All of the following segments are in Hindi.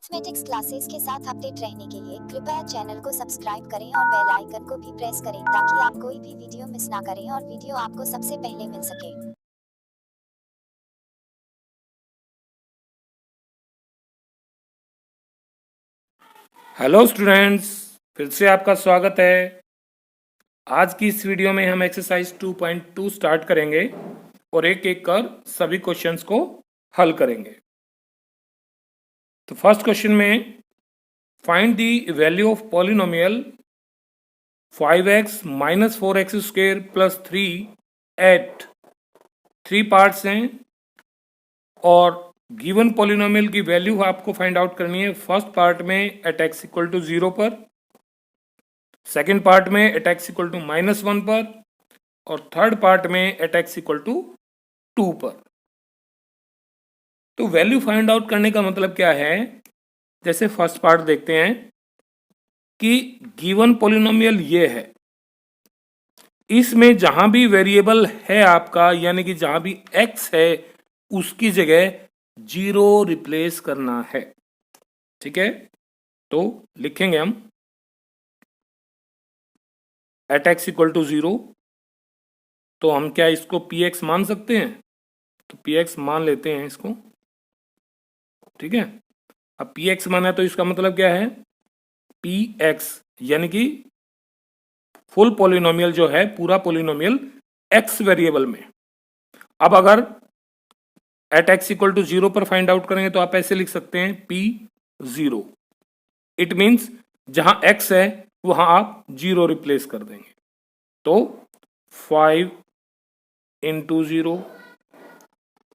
मैथमेटिक्स क्लासेस के साथ अपडेट रहने के लिए कृपया चैनल को सब्सक्राइब करें और बेल आइकन को भी प्रेस करें ताकि आप कोई भी वीडियो मिस ना करें और वीडियो आपको सबसे पहले मिल सके। हेलो स्टूडेंट्स, फिर से आपका स्वागत है। आज की इस वीडियो में हम एक्सरसाइज 2.2 स्टार्ट करेंगे और एक एक कर सभी क्वेश्चंस को हल करेंगे। तो फर्स्ट क्वेश्चन में find the value of polynomial 5x minus 4x square plus 3 at 3 parts हैं और गिवन पॉलिनोमियल की वैल्यू आपको फाइंड आउट करनी है। फर्स्ट पार्ट में एट x इक्वल टू 0 पर, सेकेंड पार्ट में एट एक्स इक्वल टू -1 पर और थर्ड पार्ट में एट एक्स इक्वल टू 2 पर। तो वैल्यू फाइंड आउट करने का मतलब क्या है? जैसे फर्स्ट पार्ट देखते हैं कि गिवन पॉलिनोमियल ये है, इसमें जहां भी वेरिएबल है आपका यानी कि जहां भी एक्स है उसकी जगह 0 रिप्लेस करना है। ठीक है, तो लिखेंगे हम एट एक्स इक्वल टू 0। तो हम क्या इसको पी एक्स मान सकते हैं? तो पी एक्स मान लेते हैं इसको। ठीक है, अब पी एक्स माना तो इसका मतलब क्या है? पी एक्स यानी कि फुल पोलिनोमियल जो है, पूरा पोलिनोमियल एक्स वेरिएबल में। अब अगर एट एक्स इक्वल टू 0 पर फाइंड आउट करेंगे तो आप ऐसे लिख सकते हैं पी 0। इट मीन्स जहां एक्स है वहां आप 0 रिप्लेस कर देंगे। तो 5 into 0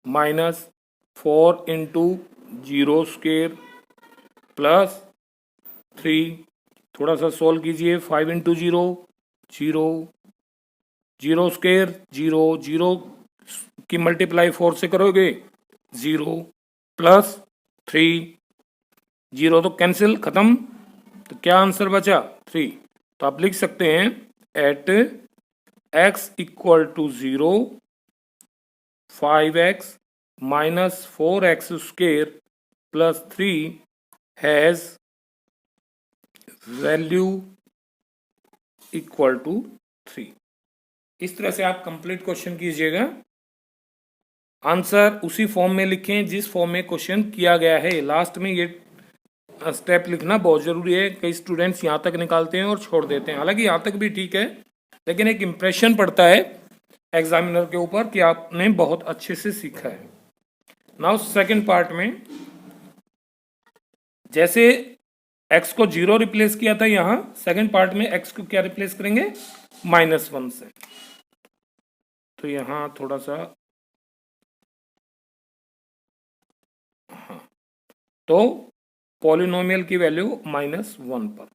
minus 4 into 0 square plus 3, थोड़ा सा सोल्व कीजिए। 5 इंटू 0 0, 0 स्क्वेयर 0, 0 की मल्टीप्लाई 4 से करोगे 0 प्लस 3, 0 तो कैंसिल खत्म। तो क्या आंसर बचा? 3। तो आप लिख सकते हैं at x equal to 0 5x minus 4x square plus 3 has value equal to 3। इस तरह से आप कंप्लीट क्वेश्चन कीजिएगा। आंसर उसी फॉर्म में लिखें जिस फॉर्म में क्वेश्चन किया गया है। लास्ट में ये स्टेप लिखना बहुत जरूरी है। कई स्टूडेंट्स यहाँ तक निकालते हैं और छोड़ देते हैं, हालांकि यहाँ तक भी ठीक है, लेकिन एक इंप्रेशन पड़ता है एग्जामिनर के ऊपर कि आपने बहुत अच्छे से सीखा है। नाउ सेकंड पार्ट में जैसे x को 0 रिप्लेस किया था, यहां सेकंड पार्ट में x को क्या रिप्लेस करेंगे? -1 से। तो यहां थोड़ा सा हाँ, तो पॉलिनोमियल की वैल्यू -1 पर।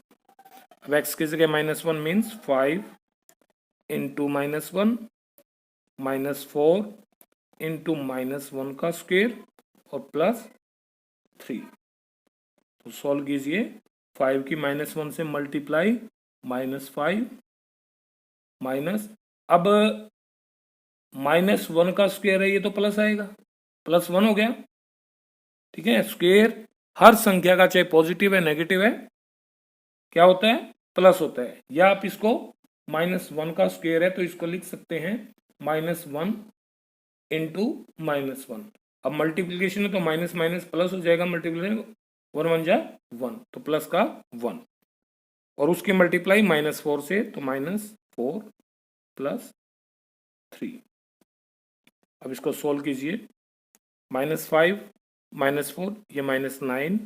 अब x की जगह -1 मीन्स 5 इंटू -1 -4 इंटू -1 का स्क्वेयर और प्लस 3। तो सॉल्व कीजिए। 5 की -1 से मल्टीप्लाई -5 माइनस, अब -1 का स्क्वायर है ये तो प्लस आएगा, +1 हो गया। ठीक है, स्क्वायर हर संख्या का चाहे पॉजिटिव है नेगेटिव है क्या होता है? प्लस होता है। या आप इसको -1 का स्क्वायर है तो इसको लिख सकते हैं -1 इंटू -1। अब मल्टीप्लीकेशन है तो माइनस माइनस प्लस हो जाएगा, मल्टीप्लीकेशन 1 1 जा 1 तो प्लस का 1 और उसकी मल्टीप्लाई -4 से तो -4 प्लस 3। अब इसको सोल्व कीजिए। -5 -4 ये -9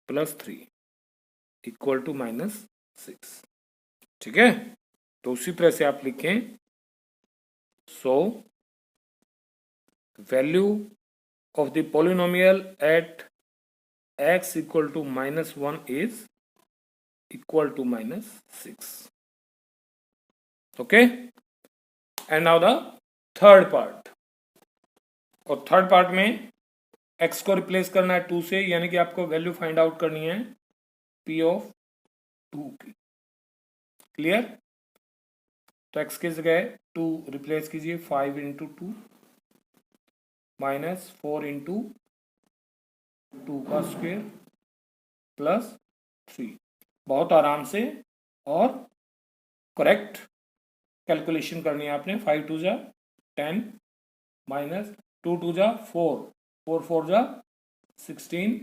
प्लस 3 इक्वल टू -6। ठीक है, तो उसी तरह से आप लिखें so value of the polynomial at x equal to -1 is equal to -6। Okay, and now the third part. और थर्ड पार्ट में x को रिप्लेस करना है 2 से, यानी कि आपको वैल्यू फाइंड आउट करनी है p ऑफ 2 की। क्लियर? तो x की जगह 2 रिप्लेस कीजिए। 5 इंटू 2 -4 इंटू 2 का स्क्वायर प्लस 3। बहुत आराम से और करेक्ट कैलकुलेशन करनी है आपने। 5 2 जा 10 माइनस 2 2 जा 4, 4 4 जा 16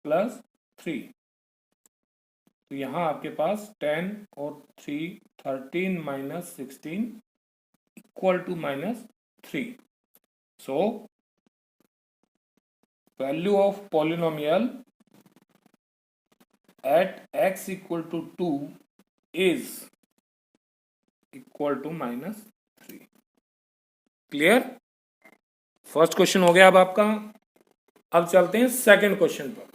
प्लस 3। तो यहाँ आपके पास 10 और 3 13 minus 16 equal to -3। So value of polynomial at x equal to 2 is equal to -3। Clear? First question हो गया अब आपका। अब चलते हैं सेकंड क्वेश्चन पर।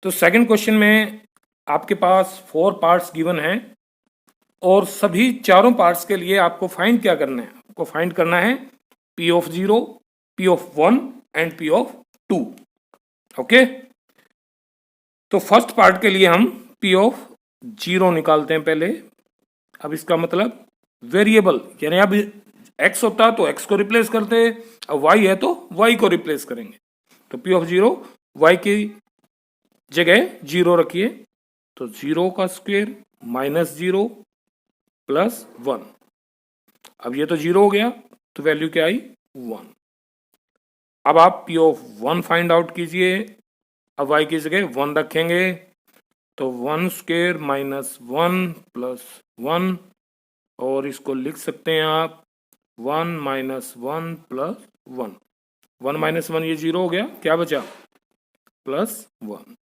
तो सेकंड क्वेश्चन में आपके पास 4 पार्ट्स गिवन हैं और सभी चारों पार्ट्स के लिए आपको फाइंड क्या करना है? आपको फाइंड करना है p of 0, p of 1 and p of 2। Okay, तो फर्स्ट पार्ट के लिए हम p ऑफ 0 निकालते हैं पहले। अब इसका मतलब वेरिएबल, यानी अब x होता तो x को रिप्लेस करते, अब y है तो y को रिप्लेस करेंगे। तो p ऑफ 0 y की जगह 0 रखिए, तो 0 का स्क्वायर माइनस 0 प्लस 1। अब ये तो 0 हो गया, तो वैल्यू क्या आई? 1। अब आप p ऑफ 1 फाइंड आउट कीजिए। अब y की जगह 1 रखेंगे, तो 1 स्क्वायर माइनस 1 प्लस 1, और इसको लिख सकते हैं आप 1 माइनस 1 प्लस 1। 1 माइनस 1 ये 0 हो गया, क्या बचा? प्लस 1।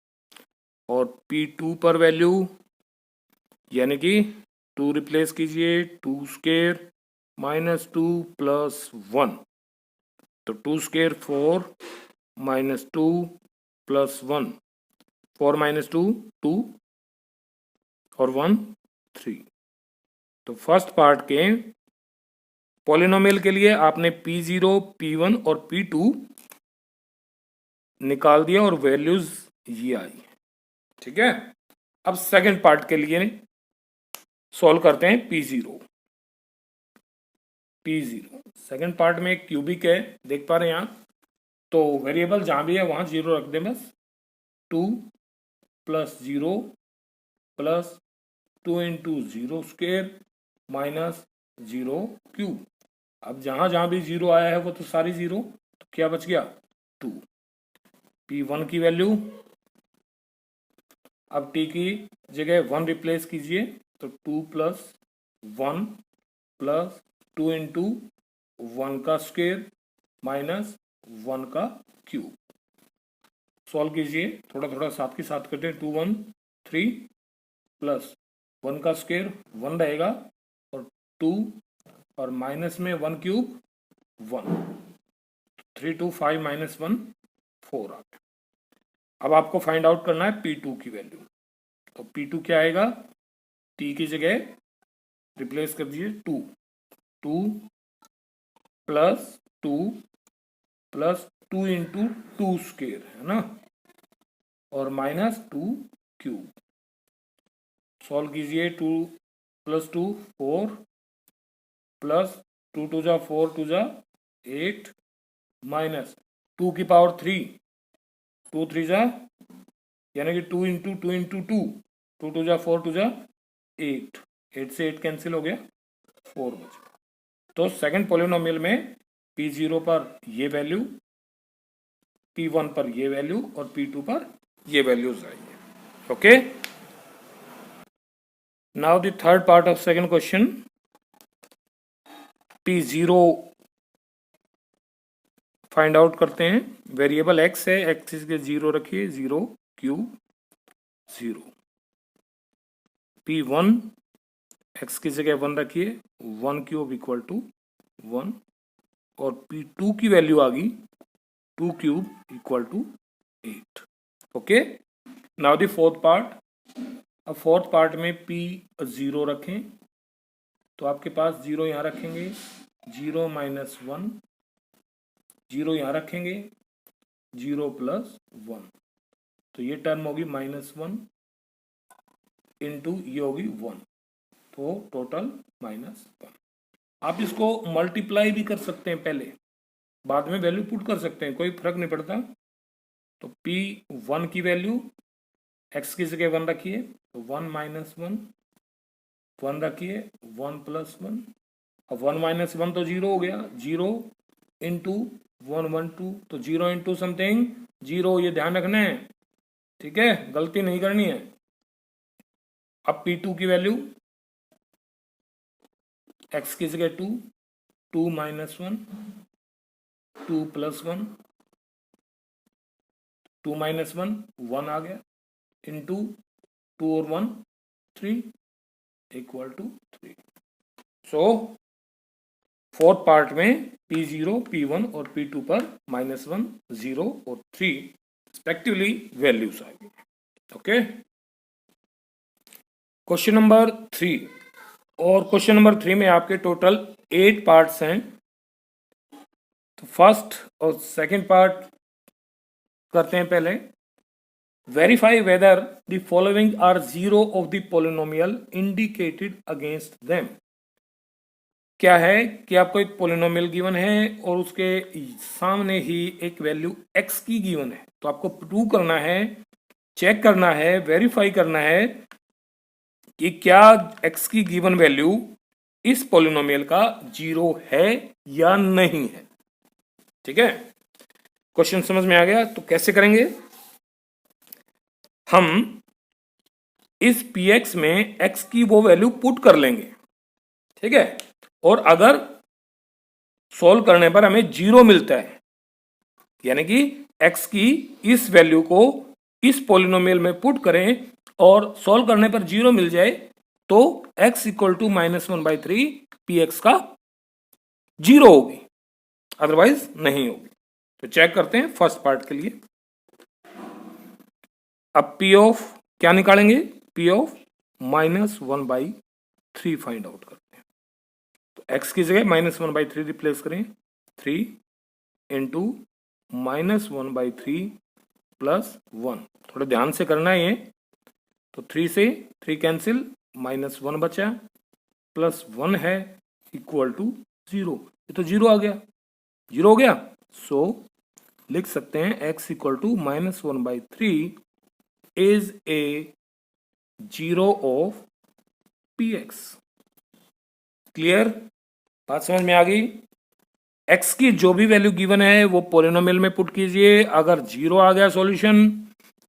और p2 पर वैल्यू यानी कि 2 रिप्लेस कीजिए, 2 स्क्वायर माइनस 2 प्लस 1, तो 2 स्क्वायर 4 माइनस 2 प्लस 1, 4 माइनस 2 2 और 1 3। तो फर्स्ट पार्ट के पॉलिनोमियल के लिए आपने p0, p1 और p2 निकाल दिया और वैल्यूज ये आई। ठीक है, अब सेकंड पार्ट के लिए सॉल्व करते हैं p0। सेकंड पार्ट में एक क्यूबिक है, देख पा रहे हैं आप। तो वेरिएबल जहां भी है वहां 0 रख दें बस। 2 plus 0 plus 2 into 0 square minus 0 cube. अब जहां जहां भी 0 आया है वो तो सारी 0, तो क्या बच गया? 2। p1 की वैल्यू, अब t की जगह 1 रिप्लेस कीजिए, तो 2 प्लस 1 प्लस 2 इंटू 1 का स्क्वेयर माइनस 1 का क्यूब। सॉल्व कीजिए, थोड़ा थोड़ा साथ के साथ करते हैं। 2 1 3 प्लस 1 का स्क्वेयर 1 रहेगा, और 2 और माइनस में 1 क्यूब 1, 3 2 5 माइनस 1 4 आ गया। अब आपको फाइंड आउट करना है p2 की वैल्यू। तो p2 क्या आएगा? t की जगह रिप्लेस कर दीजिए 2 प्लस 2 प्लस 2 इंटू 2 स्क्वेयर है ना, और माइनस 2 क्यूब। सॉल्व कीजिए। 2 प्लस 2 4 प्लस 2 2 जा 4 2 जा 8 माइनस 2 की पावर 3, 2 3 जा यानी कि 2 इंटू 2 इंटू 2, 2 2 जा 4 2 जा 8, 8 से 8 कैंसिल हो गया, 4 बचा। तो सेकंड पॉलिनोमियल में p0 पर ये वैल्यू, p1 पर ये वैल्यू और p2 पर ये वैल्यूज आएंगे। Okay, now the third part of second question. p0 find out करते हैं। वेरिएबल x है, x के 0 रखिए, 0 क्यूब 0। p1 x की जगह 1 रखिए, 1 क्यूब इक्वल टू 1, और p2 की वैल्यू आ गई 2 cube equal to 8। Okay, now the fourth part. अब फोर्थ पार्ट में p0 रखें, तो आपके पास 0 यहाँ रखेंगे, 0 माइनस 1, 0 यहाँ रखेंगे, 0 प्लस 1, तो ये टर्म होगी -1 इंटू ये होगी 1, तो टोटल -1। आप इसको मल्टीप्लाई भी कर सकते हैं पहले, बाद में वैल्यू पुट कर सकते हैं, कोई फर्क नहीं पड़ता। तो P1 की वैल्यू x की जगह 1 रखिए, तो 1 माइनस 1, 1 रखिए, 1 प्लस 1, अब 1 माइनस 1 तो 0 हो गया, 0 इंटू 1 1 2, तो 0 इंटू समथिंग 0, ये ध्यान रखना है, ठीक है, गलती नहीं करनी है। अब P2 की वैल्यू x की जगह 2, 2 माइनस 1, 2 प्लस 1, 2 माइनस 1 1 आ गया, इंटू 2 और 1 3 equal to 3। So fourth part में P0, P1 और P2 पर -1, 0 और 3 रिस्पेक्टिवली वैल्यूज आ गई। ओके, क्वेश्चन नंबर 3, और क्वेश्चन नंबर 3 में आपके टोटल 8 पार्ट्स हैं। तो फर्स्ट और सेकंड पार्ट करते हैं पहले। Verify whether the following are zero of the polynomial indicated against them. क्या है कि आपको एक पोलिनोमियल गिवन है और उसके सामने ही एक वैल्यू x की गिवन है, तो आपको प्रूव करना है, चेक करना है, वेरीफाई करना है कि क्या x की गिवन वैल्यू इस पोलिनोमियल का जीरो है या नहीं है। ठीक है, क्वेश्चन समझ में आ गया? तो कैसे करेंगे, हम इस px में x की वो वैल्यू पुट कर लेंगे, ठीक है, और अगर सॉल्व करने पर हमें जीरो मिलता है, यानी कि x की इस वैल्यू को इस पोलिनोमियल में पुट करें और सॉल्व करने पर जीरो मिल जाए, तो x इक्वल टू -1/3 px का जीरो होगी, अदरवाइज नहीं होगी। तो चेक करते हैं फर्स्ट पार्ट के लिए। अब p ऑफ क्या निकालेंगे, p ऑफ -1/3 फाइंड आउट करते हैं। तो x की जगह -1/3 रिप्लेस करें, 3 इंटू -1/3 प्लस 1, थोड़ा ध्यान से करना है ये। तो 3 से 3 कैंसिल, -1 बचा, प्लस 1 है, इक्वल टू 0। ये तो जीरो आ गया, जीरो हो गया। सो लिख सकते हैं x equal to -1/3 is a zero of px। Clear, बात समझ में आ गई? x की जो भी वैल्यू गिवन है वो पोलिनोमियल में पुट कीजिए, अगर जीरो आ गया सॉल्यूशन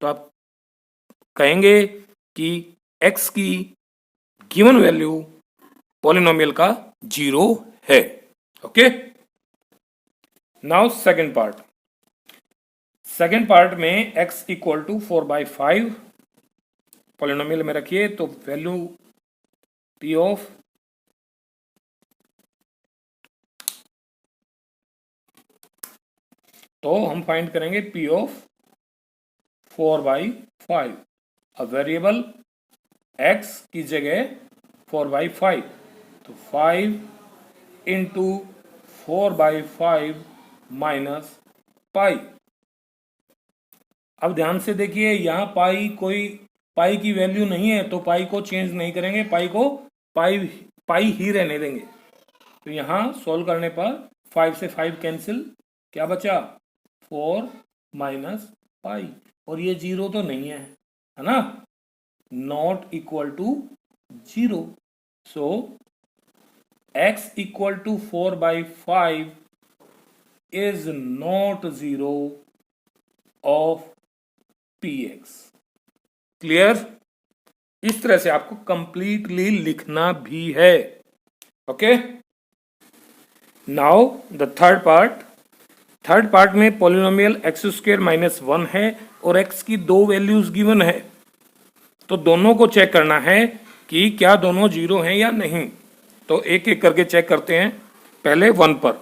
तो आप कहेंगे कि x की गिवन वैल्यू पोलिनोमियल का जीरो है। Okay, now second part. Second part में x इक्वल टू 4/5 पोलिनोमियल में रखिए, तो वैल्यू p ऑफ तो हम फाइंड करेंगे p ऑफ 4/5। अब वेरिएबल x की जगह 4/5, तो 5 इंटू 4/5 माइनस पाई। अब ध्यान से देखिए, यहां पाई की वैल्यू नहीं है, तो पाई को चेंज नहीं करेंगे, पाई को पाई ही रहने देंगे। तो यहां सॉल्व करने पर 5 से 5 कैंसिल, क्या बचा, 4 माइनस पाई, और ये जीरो तो नहीं है ना, not equal to zero. So x equal to 4/5 is not zero of px। Clear? इस तरह से आपको कंप्लीटली लिखना भी है। Okay, now the third part. Third part में पॉलिनोमियल x² -1 है और x की दो वैल्यूज गिवन है, तो दोनों को चेक करना है कि क्या दोनों जीरो हैं या नहीं। तो एक एक करके चेक करते हैं। पहले 1 पर,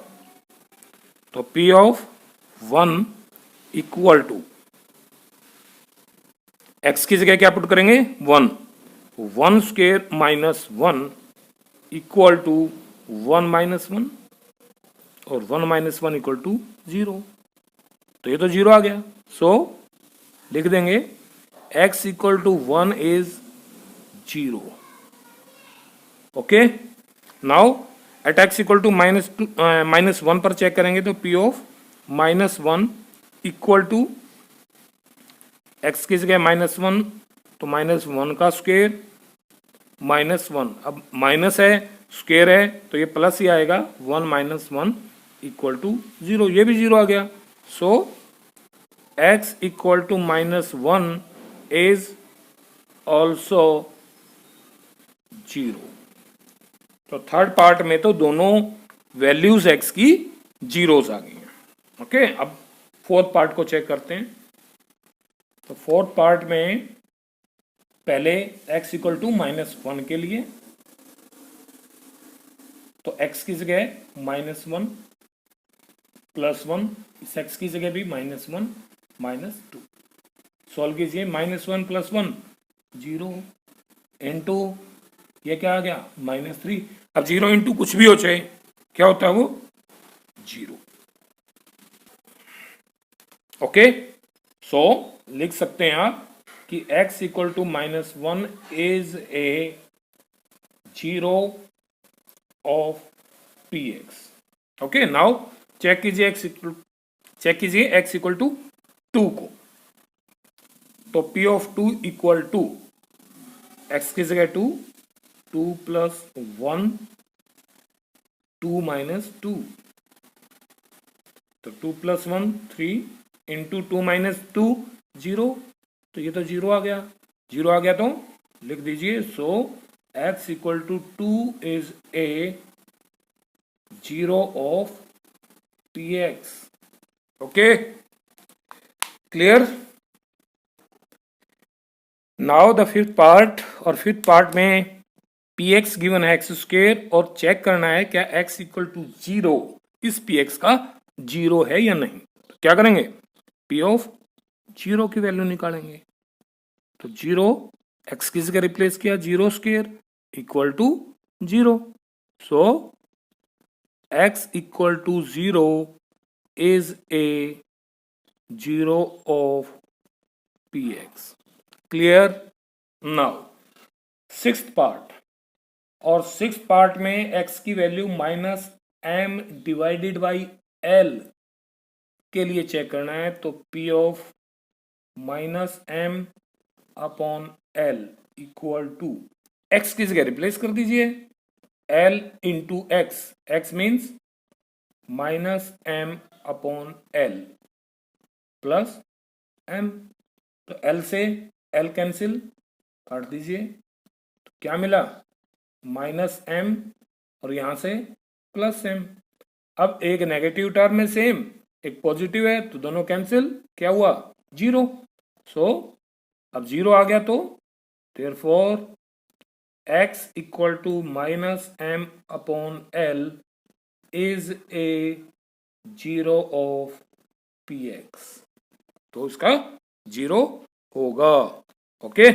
तो p of 1 equal to x की जगह क्या पुट करेंगे, 1, 1² -1 इक्वल टू 1 - 1, और 1 - 1 इक्वल टू 0। तो ये तो जीरो आ गया, सो लिख देंगे x equal to 1 is 0। Okay, now at x equal to -1 पर चेक करेंगे तो p of -1 equal to x की जगह -1 तो -1 का स्क्वायर -1, अब माइनस है स्क्वायर है तो ये प्लस ही आएगा, 1 - 1 इक्वल टू 0, ये भी 0 आ गया। So x equal to -1 is also 0। तो थर्ड पार्ट में तो दोनों वैल्यूज x की जीरोस आ गई हैं। ओके, अब फोर्थ पार्ट को चेक करते हैं। तो फोर्थ पार्ट में पहले x इक्वल टू -1 के लिए तो x की जगह -1 +1, इस x की जगह भी -1 -2 सॉल्व कीजिए। -1 + 1 0 इंटू ये क्या आ गया -3। अब 0 इंटू कुछ भी हो चाहे क्या होता है वो 0। ओके, सो लिख सकते हैं आप कि x equal to -1 is a 0 of px। Okay, now check कीजिए x इक्वल टू 2 को। तो p of 2 equal to x की जगह 2 + 1 2 - 2 तो 2 + 1 3 इंटू 2 - 2 0, तो ये तो 0 आ गया। 0 आ गया तो लिख दीजिए। So x equal to 2 is a 0 of px। Okay, clear. Now the fifth part, और फिफ्थ पार्ट में px गिवन है x² और चेक करना है क्या x इक्वल टू 0 इस px का 0 है या नहीं। तो क्या करेंगे, p ऑफ 0 की वैल्यू निकालेंगे। तो 0 x की जगह रिप्लेस किया 0² equal to 0। So x equal to 0 is a 0 of px। Clear. Now sixth part, और सिक्स्थ पार्ट में x की value -m divided by l के लिए चेक करना है। तो p of -m upon l equal to x की जगह रिप्लेस कर दीजिए l into x means -m upon l plus m। तो l से l कैंसिल काट दीजिए, तो क्या मिला -m और यहां से +m। अब एक नेगेटिव टर्म में सेम एक पॉजिटिव है तो दोनों कैंसिल, क्या हुआ 0। सो अब 0 आ गया तो therefore x equal to -m upon l is a 0 of px। तो इसका 0 होगा। ओके,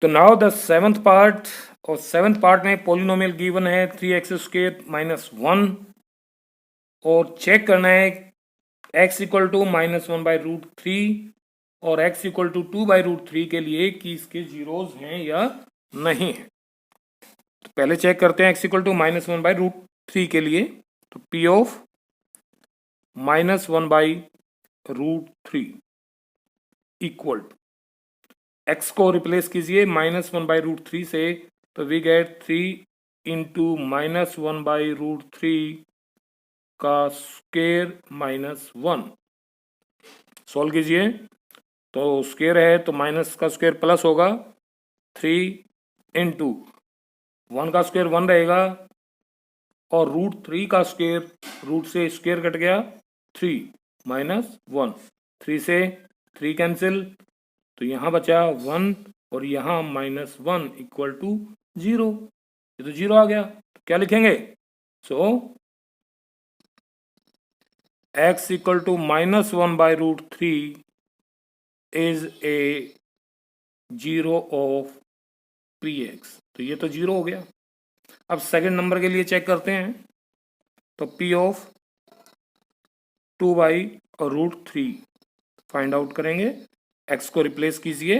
तो नाउ द सेवंथ पार्ट, और सेवंथ पार्ट में पोलिनोमियल गिवन है 3x² - 1 और चेक करना है x इक्वल टू -1/√3 और x इक्वल टू 2/√3 के लिए कि इसके जीरोस हैं या नहीं है। तो पहले चेक करते हैं x इक्वल टू -1/√3 के लिए। तो p of -1/√3 equal to x को रिप्लेस कीजिए -1/√3 से, तो वी गेट 3 इंटू -1/√3 का स्क्वायर -1। सॉल्व कीजिए, तो स्क्वायर है तो माइनस का स्क्वायर प्लस होगा, 3 इंटू 1 का स्क्वायर 1 रहेगा और √3 का स्क्वायर, रूट से स्क्वायर कट गया 3 -1, 3 से 3 कैंसिल, तो यहाँ बचा 1 और यहाँ -1 इक्वल टू 0। ये तो 0 आ गया, तो क्या लिखेंगे। So x equal to -1/√3 is a 0 of px। तो ये तो 0 हो गया। अब सेकंड नंबर के लिए चेक करते हैं। तो p ऑफ 2/√3 फाइंड आउट करेंगे। x को रिप्लेस कीजिए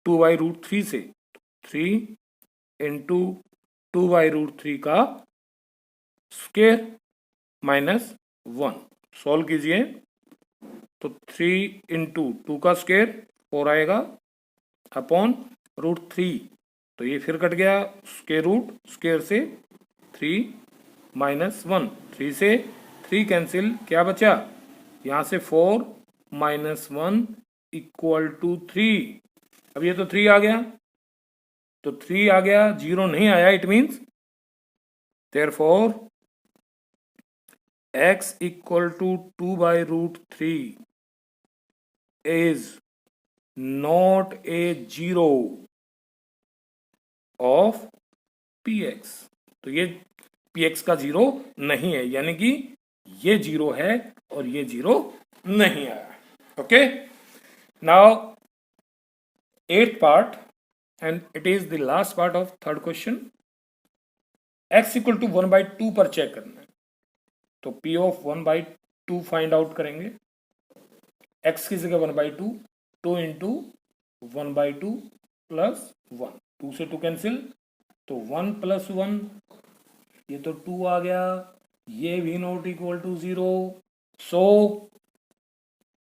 2/√3 से, 3 इंटू 2/√3 का स्क्वायर माइनस 1। सॉल्व कीजिए तो 3 इंटू 2 का स्क्वायर 4 आएगा अपॉन √3, तो ये फिर कट गया, स्क्वायर रूट स्क्वायर से 3 माइनस 1, 3 से 3 कैंसिल, क्या बचा यहाँ से 4 माइनस 1 इक्वल टू 3। अब ये तो 3 आ गया, तो 3 आ गया, 0 नहीं आया, it means therefore x equal to 2/√3 is not a zero of px। तो ये px का जीरो नहीं है, यानी कि ये जीरो है और ये जीरो नहीं आया। Okay, now 8th part and it is the last part of third question। x equal to 1/2 पर चेक करना है, तो p ऑफ 1/2 फाइंड आउट करेंगे। x की जगह 1/2, 2 इंटू 1/2 प्लस 1, 2 से 2 कैंसिल, तो 1 प्लस 1, ये तो 2 आ गया, ये भी not equal to 0, so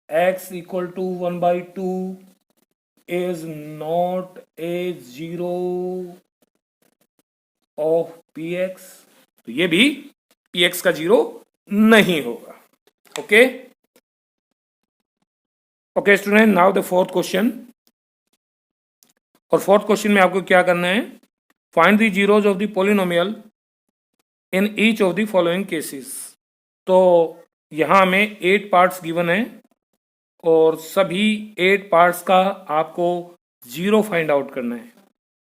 x equal to 1/2 is not a zero of px। तो ये भी px का जीरो नहीं होगा। Okay okay student, now the fourth question. और फोर्थ क्वेश्चन में आपको क्या करना है, find the zeros of the polynomial in each of the following cases. तो यहां हमें 8 पार्ट्स गिवन है और सभी 8 पार्ट्स का आपको जीरो फाइंड आउट करना है,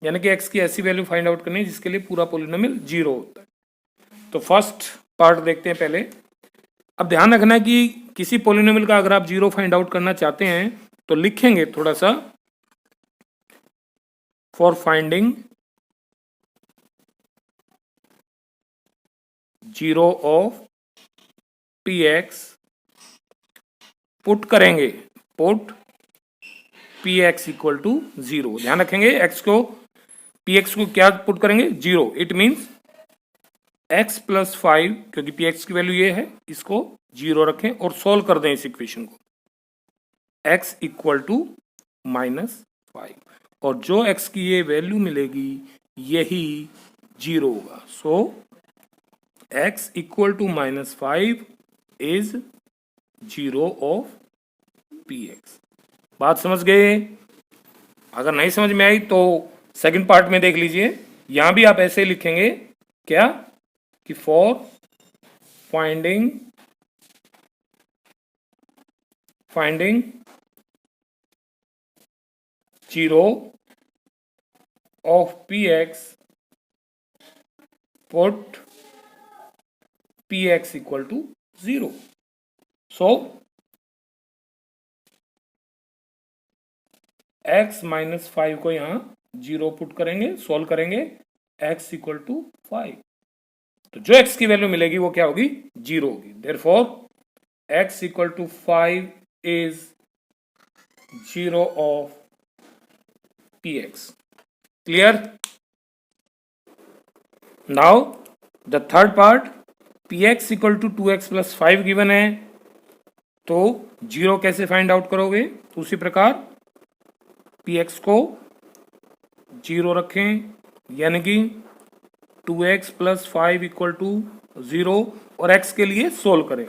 यानी कि x की ऐसी वैल्यू फाइंड आउट करनी है जिसके लिए पूरा पॉलिनोमियल जीरो होता है। तो फर्स्ट पार्ट देखते हैं पहले। अब ध्यान रखना है कि किसी पॉलिनोमियल का अगर आप जीरो फाइंड आउट करना चाहते हैं तो लिखेंगे थोड़ा सा, for finding zero of px put करेंगे, पुट px इक्वल टू 0। ध्यान रखेंगे x को, px को क्या पुट करेंगे, 0। इट मीन्स x प्लस 5, क्योंकि px की वैल्यू ये है, इसको 0 रखें और सोल्व कर दें इस इक्वेशन को, x इक्वल टू -5, और जो x की ये वैल्यू मिलेगी यही 0 होगा। So x equal to -5 is 0 of px। बात समझ गए? अगर नहीं समझ में आई तो सेकंड पार्ट में देख लीजिए, यहां भी आप ऐसे लिखेंगे क्या कि for finding zero of px put px equal to 0। So x minus 5 को यहां 0 पुट करेंगे, सोल्व करेंगे, x इक्वल टू 5, तो जो x की वैल्यू मिलेगी वो क्या होगी, 0 होगी। Therefore x equal to 5 is 0 of px। Clear? Now the third part, px equal to 2x plus 5 given है, तो 0 कैसे फाइंड आउट करोगे, उसी प्रकार px को 0 रखें, यानी कि 2x प्लस 5 इक्वल टू 0, और x के लिए सोल्व करें,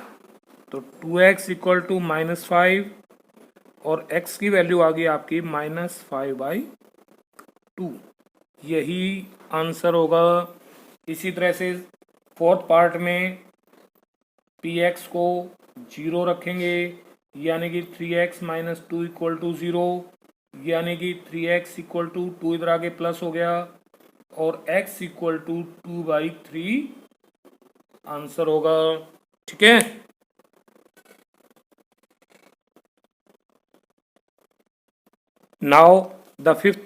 तो 2x इक्वल टू -5 और x की वैल्यू आ गई आपकी -5/2, यही आंसर होगा। इसी तरह से फोर्थ पार्ट में px को 0 रखेंगे, यानी कि 3x माइनस 2 इक्वल टू 0, यानी कि 3x इक्वल टू 2 इधर आगे प्लस हो गया, और x इक्वल टू 2/3 आंसर होगा। ठीक है, नाउ द फिफ्थ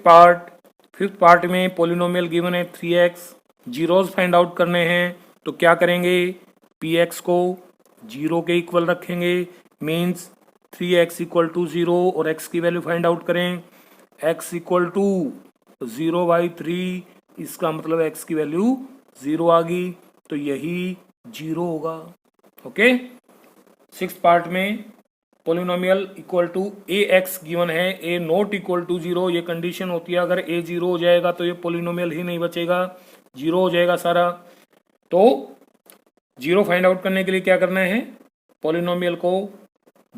पार्ट में पॉलिनोमियल गिवन है 3x, जीरोस फाइंड आउट करने हैं, तो क्या करेंगे, px को 0 के इक्वल रखेंगे, मीन्स 3x इक्वल टू 0, और x की वैल्यू फाइंड आउट करें, x इक्वल टू 0/3 इसका मतलब x की वैल्यू 0 आ गई, तो यही 0 होगा। ओके, 6th पार्ट में polynomial equal to a x given है, ए नॉट इक्वल टू 0, ये कंडीशन होती है। अगर ए 0 हो जाएगा तो ये पोलिनोमियल ही नहीं बचेगा, 0 हो जाएगा सारा। तो 0 फाइंड आउट करने के लिए क्या करना है, पोलिनोमियल को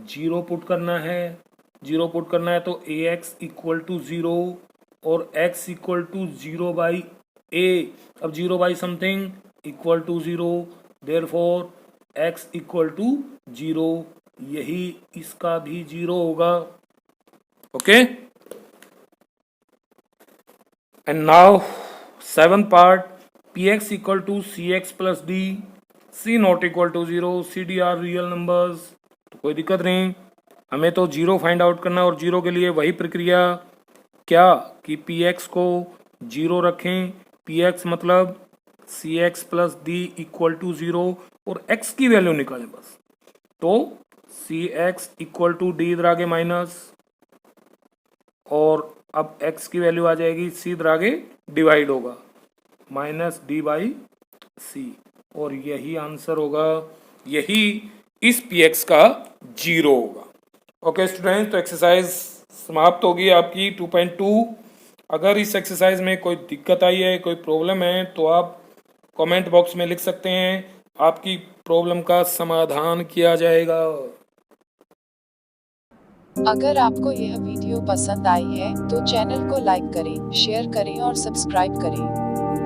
0 पुट करना है। 0 पुट करना है तो ए एक्स इक्वल टू 0 और x equal to 0 by a. अब 0 by something equal to 0, therefore x equal to 0, यही इसका भी 0 होगा। Okay, and now 7th part, px equal to cx plus d, c not equal to 0, c d are real numbers. तो कोई दिक्कत नहीं, हमें तो 0 फाइंड आउट करना है और 0 के लिए वही प्रक्रिया क्या कि px को 0 रखें, px मतलब cx plus d equal to 0 और x की वैल्यू निकालें बस। तो cx इक्वल टू डी इधर आगे माइनस, और अब x की वैल्यू आ जाएगी, c इधर आगे डिवाइड होगा, माइनस डी बाई सी, और यही आंसर होगा, यही इस px का 0 होगा। ओके स्टूडेंट्स, तो एक्सरसाइज समाप्त होगी आपकी 2.2। अगर इस एक्सरसाइज में कोई दिक्कत आई है, कोई प्रॉब्लम है, तो आप कमेंट बॉक्स में लिख सकते हैं, आपकी प्रॉब्लम का समाधान किया जाएगा। अगर आपको यह वीडियो पसंद आई है तो चैनल को लाइक करें, शेयर करें और सब्सक्राइब करें।